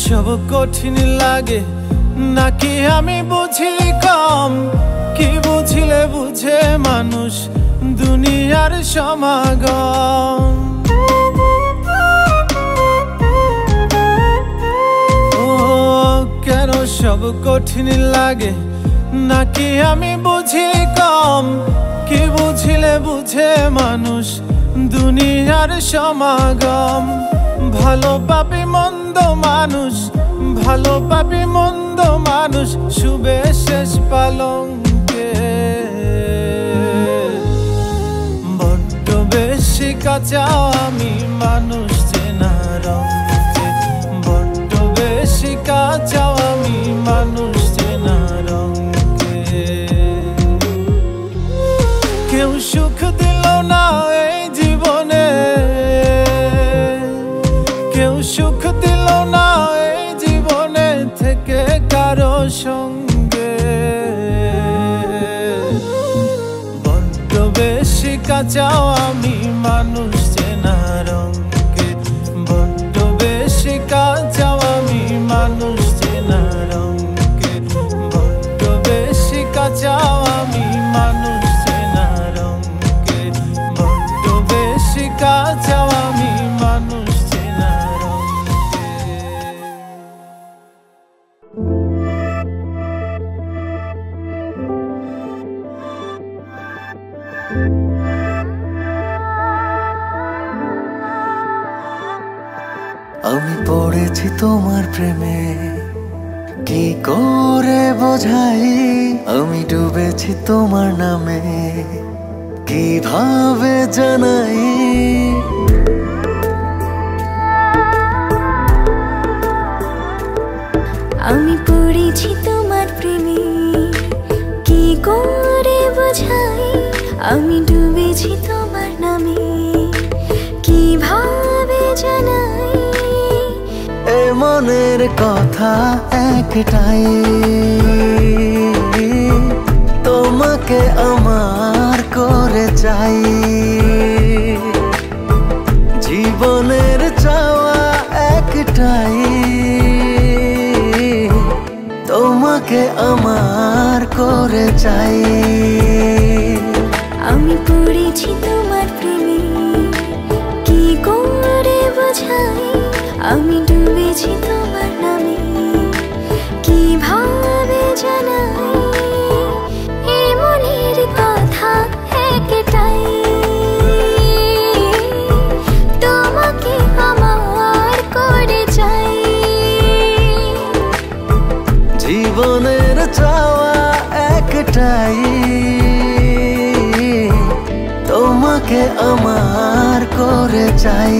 সব কঠিন লাগে নাকি আমি বুঝি কম? কি বুঝিলে বুঝে মানুষ দুনিয়ার সমাগম। ও কেন সব কঠিন লাগে নাকি আমি বুঝি কম? কি বুঝিলে বুঝে মানুষ দুনিয়ার সমাগম। ভালো পাবি মন্দ মানুষ, ভালো পাবি মন্দ মানুষ, শুবে শেষ পালঙ্কে। বড্ড বেশি কাঁচা আমি মানুষ চেনা রঙে, বড্ড বেশি কাঁচা আমি মানুষ চেনা রঙে। কেউ সুখ দিল না এই জীবনে, কেউ সুখ দিল না এই জীবনে থেকে কারো সঙ্গে। বড্ড বেশি কাঁচা আমি মানুষ চেনা রঙে, বড্ড বেশি কাঁচা আমি মানুষ চেনা রঙে, বড্ড বেশি কাঁচা আমি মানুষ চেনা রঙে, বড্ড বেশি কাঁচা আমি মানুষ চেনা রঙে। আমি পড়েছি তোমার প্রেমে, কি করে বোঝাই? আমি ডুবেছি তোমার নামে, কিভাবে জানাই? আমি পড়েছি তোমার প্রেমে, কি করে বোঝাই? আমি ডুবেছি তোমার নামে, কিভাবে জানাই? এ মনের কথা একটাই, তোমাকে আমার করে চাই। জীবনের চাওয়া একটাই, তোমাকে আমার করে চাই। আমি পড়েছি তোমার প্রেমে, কি করে বোঝাই? আমি ডুবেছি তোমার নামে, কিভাবে জানাই? এ মনের কথা একটাই, তোমাকে আমার করে চাই। জীবনের চাওয়া একটাই, তোমাকে আমার করে চাই।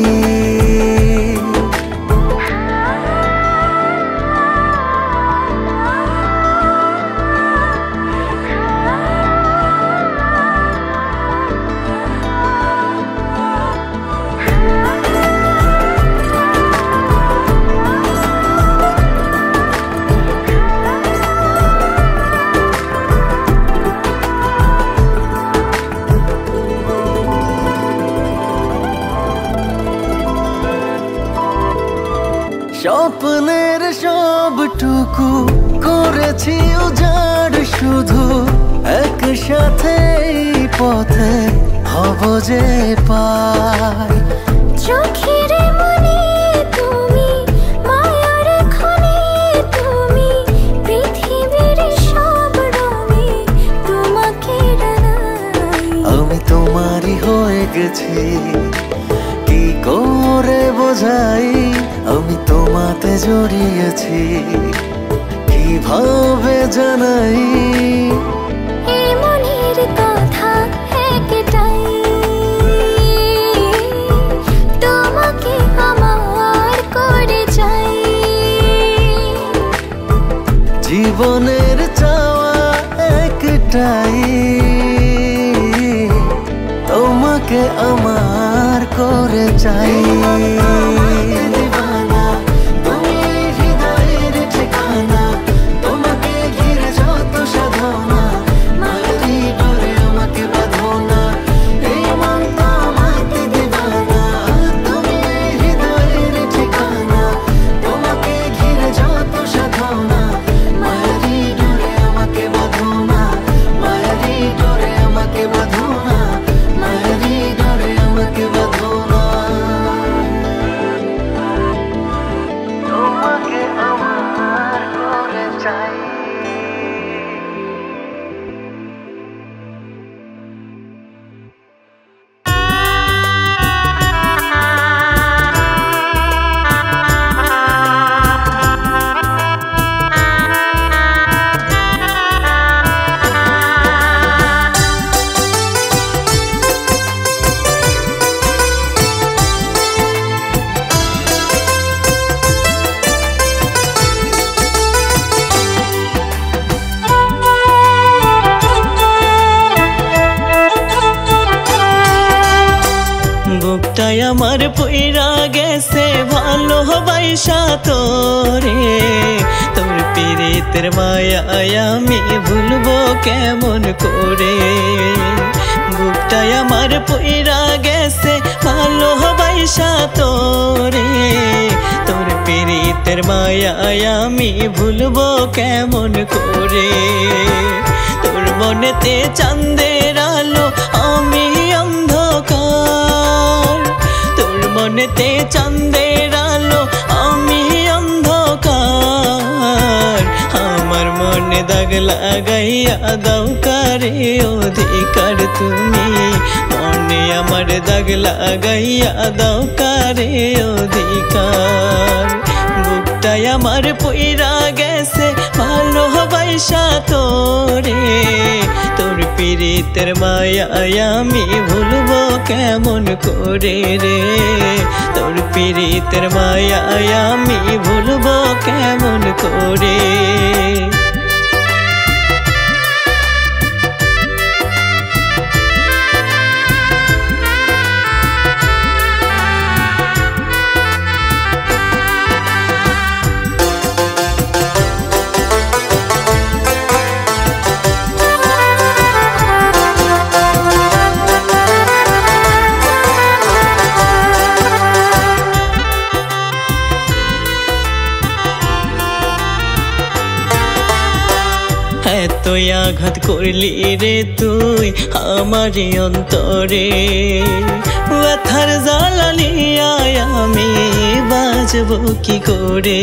স্বপ্নের সবটুকু করেছি উজাড়, শুধু একসাথে পথে হব যে পাই। চোখের মনে তুমি, মায়ার খনি তুমি, পৃথিবীর সব রঙে তোমাকে ডানাই। আমি তোমারই হয়ে গেছি, কি করে বোঝাই? আমি তোমাতে জড়িয়েছি, কিভাবে জানাই? এ মনের কথা একটাই, তোমাকে আমার করে চাই। জীবনের চাওয়া একটাই, তোমাকে আমার করে চাই। বুকটাই আমার পুইরা গেছে ভালোবাসা তোরে তোর পিরিতের মায়ায় আমি ভুলবো কেমন করে বুকটাই আমার পুইরা গেছে ভালোবাসা তোরে তোর পিরিতের মায়ায় আমি ভুলবো কেমন করে তোর মনেতে চাঁদের আলো আমি অন্ধকার তোর মনেতে চাঁদের আলো আমি অন্ধকার আমার মনে দাগ লাগাইয়া দাও কারে অধিকার তুমি মনে আমার দাগ লাগাইয়া দাও কারে অধিকার বুকটাই আমার পুইরা গেছে ভালোবাসা তোরে তোর পিরিতের মায়ায় আমি ভুলবো কেমন করে রে তোর পিরিতের মায়ায় আমি ভুলবো কেমন করে এতই আঘাত করলি রে তুই আমার অন্তরে ব্যথার জ্বালা নিয়ে আমি বাঁচবো কি করে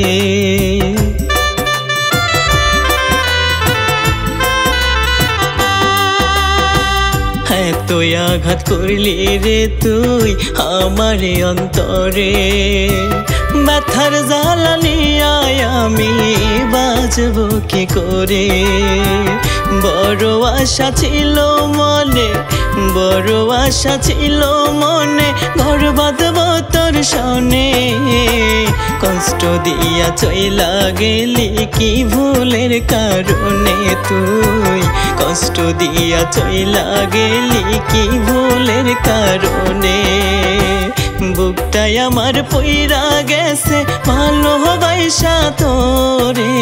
এতই আঘাত করলি রে তুই আমার অন্তরে ব্যথার জ্বালা নিয়ে আমি বাঁচবো কি করে বড় আশা ছিল মনে বড় আশা ছিল মনে ঘর বাঁধবো তোর সনে কষ্ট দিয়া চইলা গেলি কি ভুলের কারণে তুই কষ্ট দিয়া চইলা গেলি কি ভুলের কারণে বুকটাই আমার পুইরা গেছে ভালোবাসা তোরে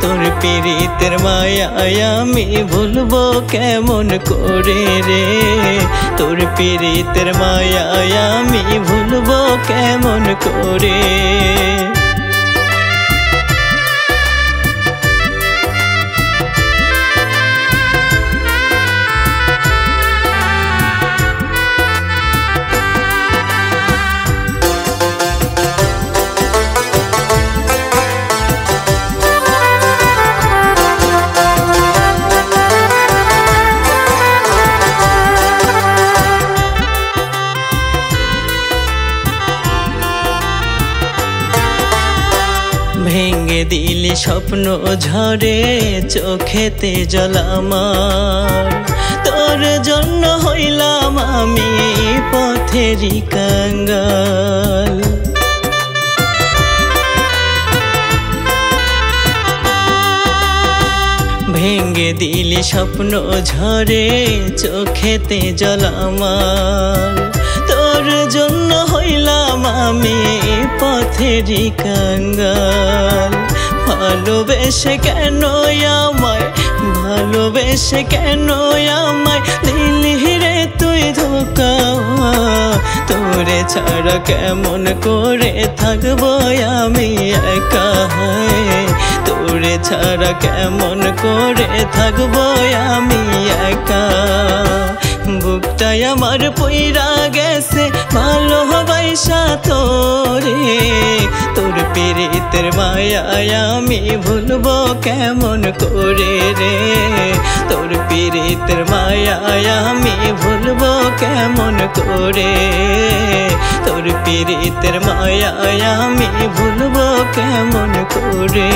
তোর পিরিতের মায়ায় আমি ভুলবো কেমন করে রে তোর পিরিতের মায়ায় আমি ভুলবো কেমন করে ভেঙে দিলি স্বপ্ন ঝরে চোখেতে জল আমার তোর জন্য হইলাম আমি পথেরই কাঙ্গাল ভেঙে দিলি স্বপ্ন ঝরে চোখেতে জল আমার তোর জন্য হইলাম আমি পথেরই কাঙ্গাল ভালোবেসে কেন আমায় ভালোবেসে কেন আমায় দিলি রে তুই ধোঁকা তোরে ছাড়া কেমন করে থাকবো আমি একা তোরে ছাড়া কেমন করে থাকবো আমি একা বুকটাই আমার পুইরা গেছে ভালোবাসা তোরে তোর পিরিতের মায়ায় আমি ভুলবো কেমন করে রে তোর পিরিতের মায়ায় আমি ভুলবো কেমন করে তোর পিরিতের মায়ায় আমি ভুলবো কেমন করে